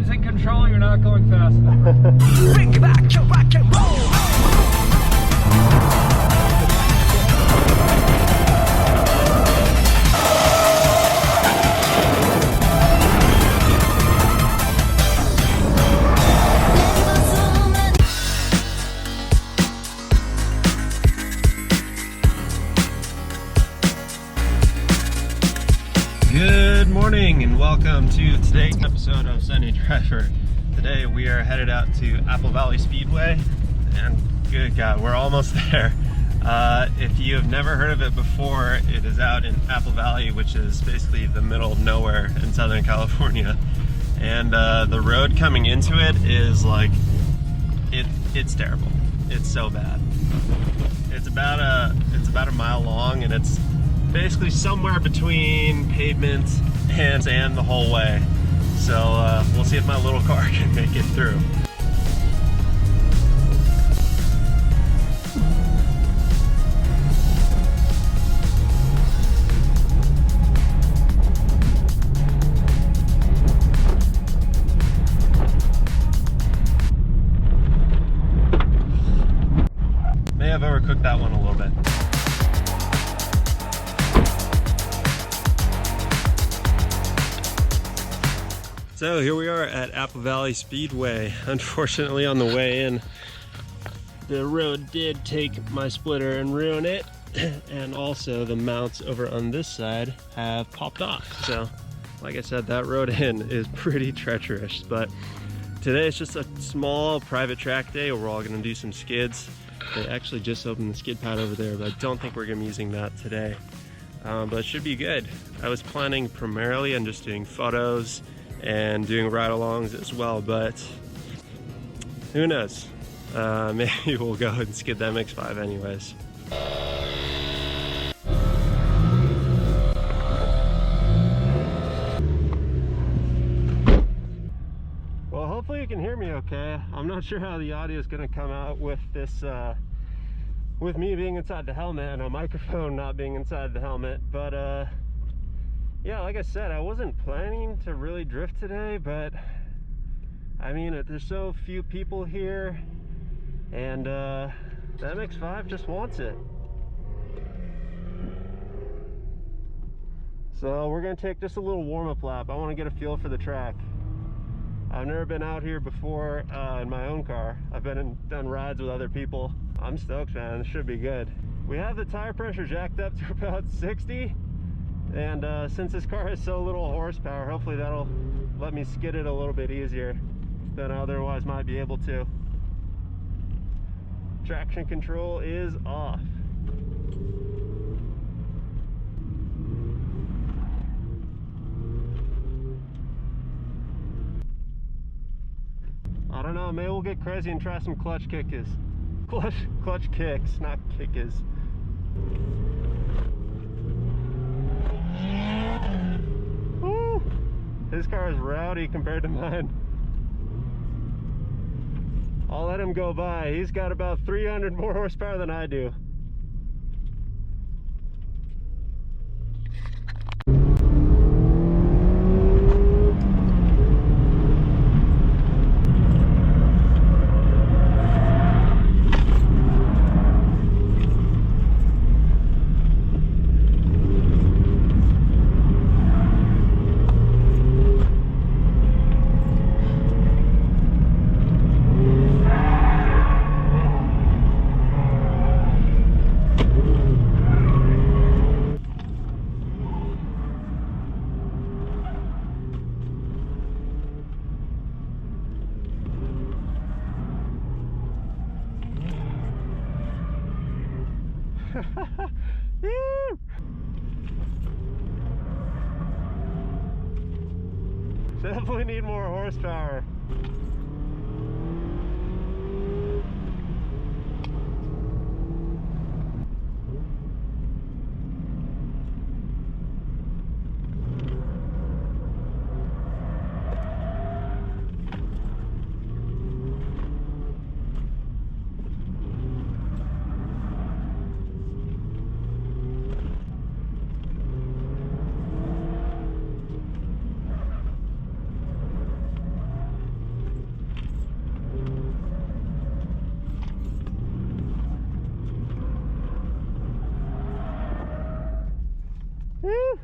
Steve's in control, you're not going fast enough. Bring back your rock and roll. Good morning and welcome to today's episode of Sunday Driver. Today we are headed out to Apple Valley Speedway, and good God, we're almost there. If you have never heard of it before, it is out in Apple Valley, which is basically the middle of nowhere in Southern California. And the road coming into it is like, it's terrible. It's so bad. It's about a mile long, and it's basically somewhere between pavement and sand the whole way. So we'll see if my little car can make it through. May have overcooked that one a little bit. So here we are at Apple Valley Speedway. Unfortunately, on the way in, the road did take my splitter and ruin it. And also the mounts over on this side have popped off. So like I said, that road in is pretty treacherous. But today it's just a small private track day where we're all gonna do some skids. They actually just opened the skid pad over there, but I don't think we're gonna be using that today. But it should be good. I was planning primarily on just doing photos and doing ride-alongs as well, but who knows? Maybe we'll go and skid that MX-5 anyways. Well, hopefully you can hear me okay. I'm not sure how the audio is going to come out with this, with me being inside the helmet and a microphone not being inside the helmet, but yeah, like I said, I wasn't planning to really drift today, but I mean, there's so few people here, and the MX-5 just wants it. So we're gonna take just a little warm-up lap. I want to get a feel for the track. I've never been out here before in my own car. I've done rides with other people. I'm stoked, man. This should be good. We have the tire pressure jacked up to about 60. And since this car has so little horsepower, hopefully that'll let me skid it a little bit easier than I otherwise might be able to. Traction control is off. I don't know, maybe we'll get crazy and try some clutch kicks. Clutch kicks, not kickers. Woo! His car is rowdy compared to mine. I'll let him go by. He's got about 300 more horsepower than I do. Definitely need more horsepower.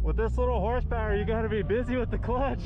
With this little horsepower, you gotta be busy with the clutch.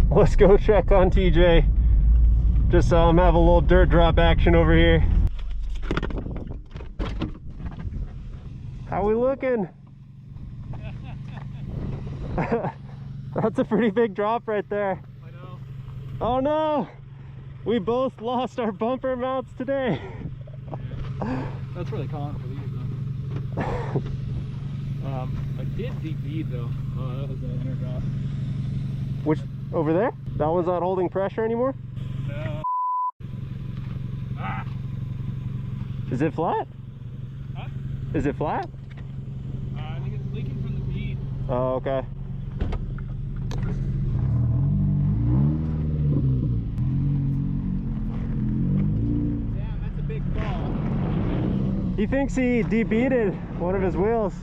Let's go check on TJ. Just saw him have a little dirt drop action over here. How we looking? That's a pretty big drop right there. I know. Oh no! We both lost our bumper mounts today. That's really common for these though. I did DB though. Oh, that was an inner drop. Which, over there? That one's not holding pressure anymore? No. Ah. Is it flat? Huh? Is it flat? I think it's leaking from the bead. Oh, okay. Damn, that's a big fall. He thinks he debeaded one of his wheels.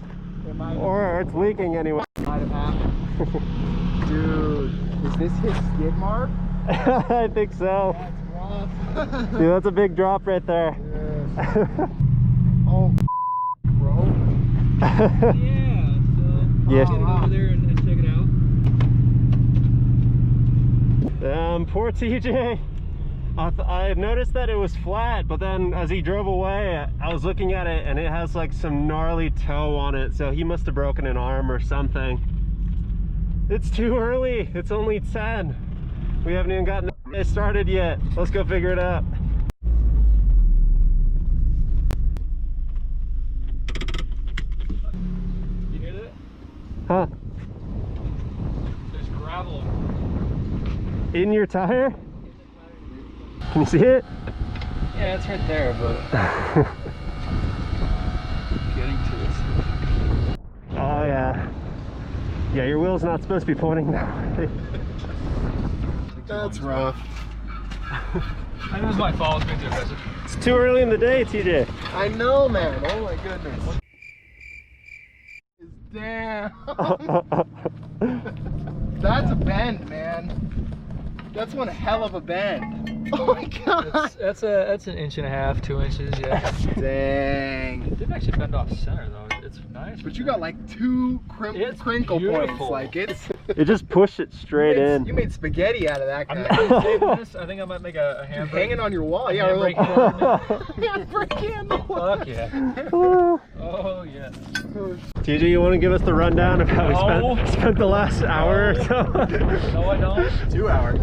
It might Or it's leaking anyway. have happened. Dude, is this his skid mark? I think so. That's rough. Dude, that's a big drop right there. Yes. Oh, bro. Yeah, so Yeah. I'll get it over there and check it out. Poor TJ. I noticed that it was flat, but then as he drove away, I was looking at it and it has like some gnarly toe on it, so he must have broken an arm or something. It's too early. It's only 10. We haven't even gotten it started yet. Let's go figure it out. You hear that? Huh? There's gravel. In your tire? Can you see it? Yeah, it's right there, but getting to it. Oh yeah. Yeah, your wheel's not supposed to be pointing that way. That's rough. I know it's my fault. It's been too aggressive. It's too early in the day, TJ. I know, man. Oh my goodness. Damn. That's a bend, man. That's one hell of a bend. Oh my god. That's an inch and a half, 2 inches, yeah. Dang. It didn't actually bend off center though. It's nice. But you got like two It's crinkle points. beautiful. Like it's It just pushed it straight in. You made spaghetti out of that I'm guy. saving this. I think I might make a Dude, handbrake. hanging on your wall. Yeah, Handbrake handbrake handle. Fuck yeah. Oh yeah. TJ, you want to give us the rundown of how No. we spent the last hour or so? No, I don't. 2 hours.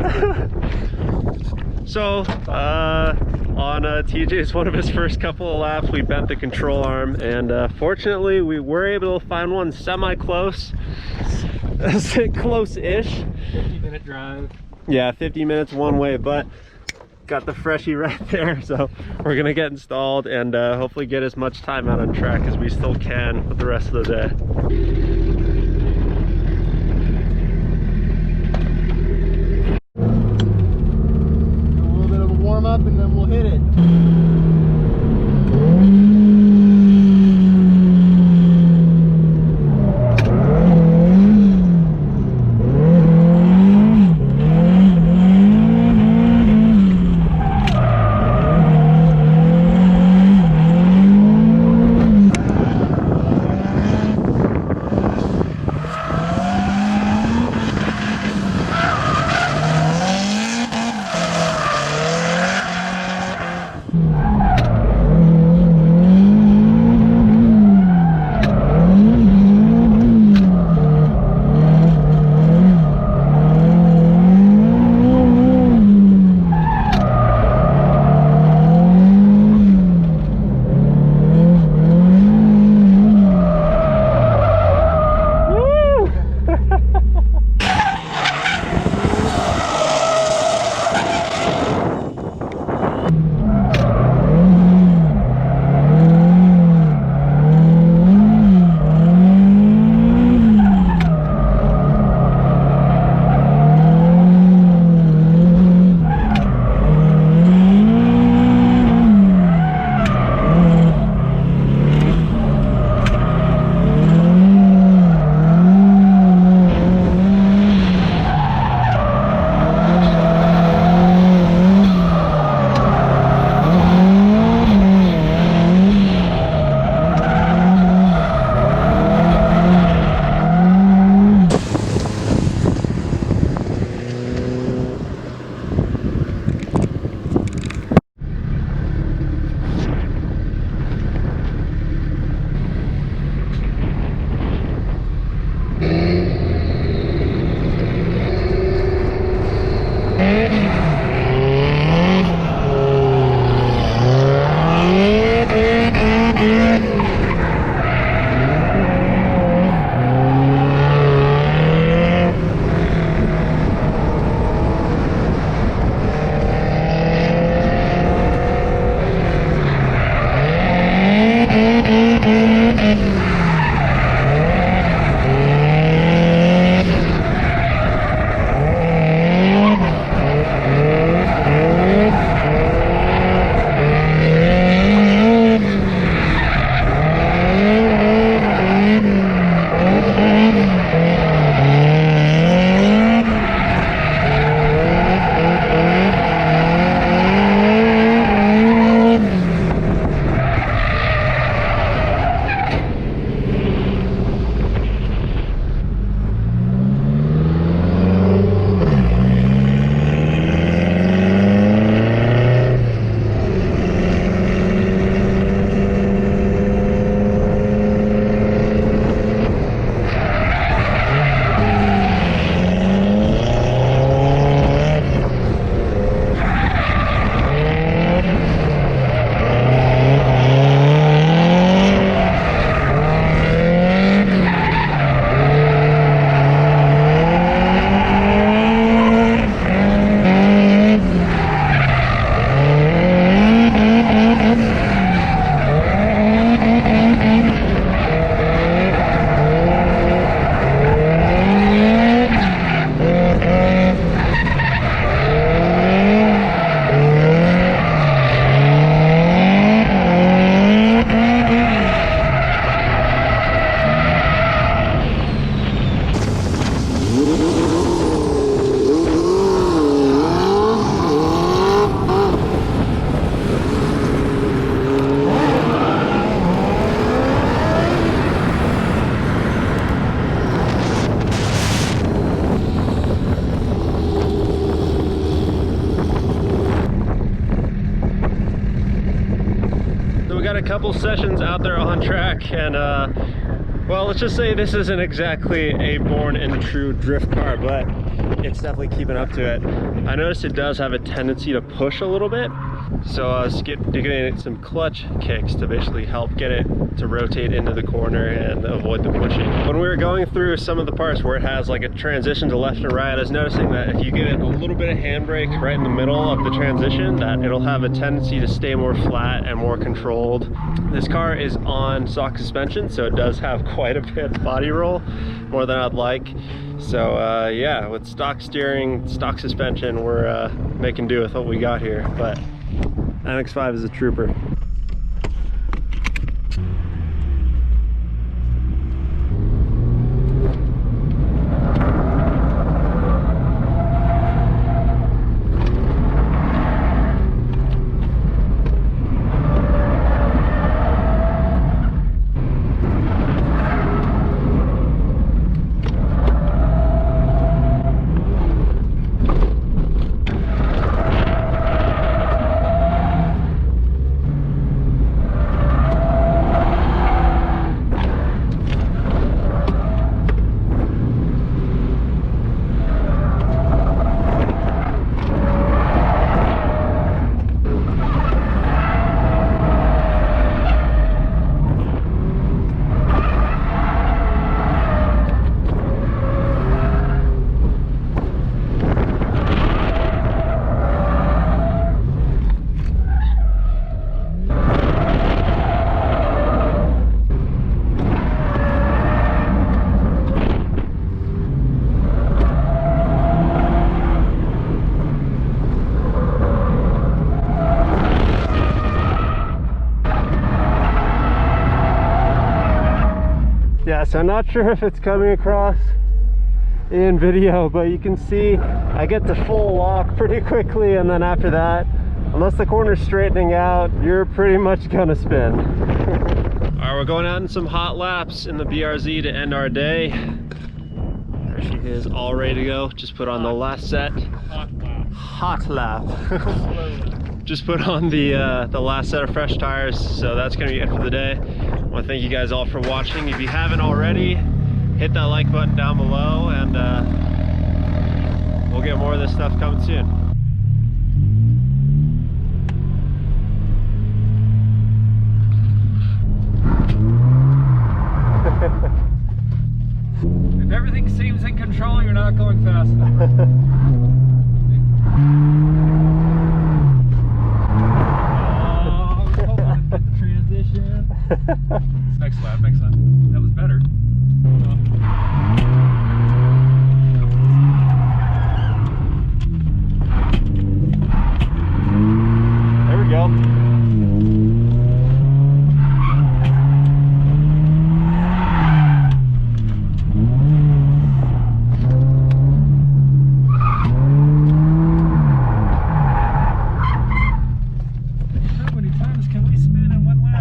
So, on TJ's one of his first couple of laps, we bent the control arm, and fortunately we were able to find one semi-close. Close-ish. 50-minute drive. Yeah, 50 minutes one way, but got the freshie right there, so we're gonna get installed and hopefully get as much time out on track as we still can with the rest of the day. A little bit of a warm up and then we'll hit it. got a couple sessions out there on track, and well, let's just say this isn't exactly a born and true drift car, but it's definitely keeping up to it. I noticed it does have a tendency to push a little bit, so I was getting some clutch kicks to basically help get it to rotate into the corner and avoid the pushing. When we were going through some of the parts where it has like a transition to left and right, I was noticing that if you give it a little bit of handbrake right in the middle of the transition, that it'll have a tendency to stay more flat and more controlled. This car is on stock suspension, so it does have quite a bit of body roll, more than I'd like. So yeah, with stock steering, stock suspension, we're making do with what we got here, but MX-5 is a trooper. Yeah, so I'm not sure if it's coming across in video, but you can see I get the full lock pretty quickly, and then after that, unless the corner's straightening out, you're pretty much gonna spin. All right, we're going out in some hot laps in the BRZ to end our day. There she is, all ready to go. Just put on the last set. Hot lap. Just put on the last set of fresh tires, so that's gonna be it for the day. I want to thank you guys all for watching. If you haven't already, hit that like button down below, and we'll get more of this stuff coming soon. If everything seems in control, you're not going fast enough. Next lap, next lap. That was better. There we go. How many times can we spin in one lap?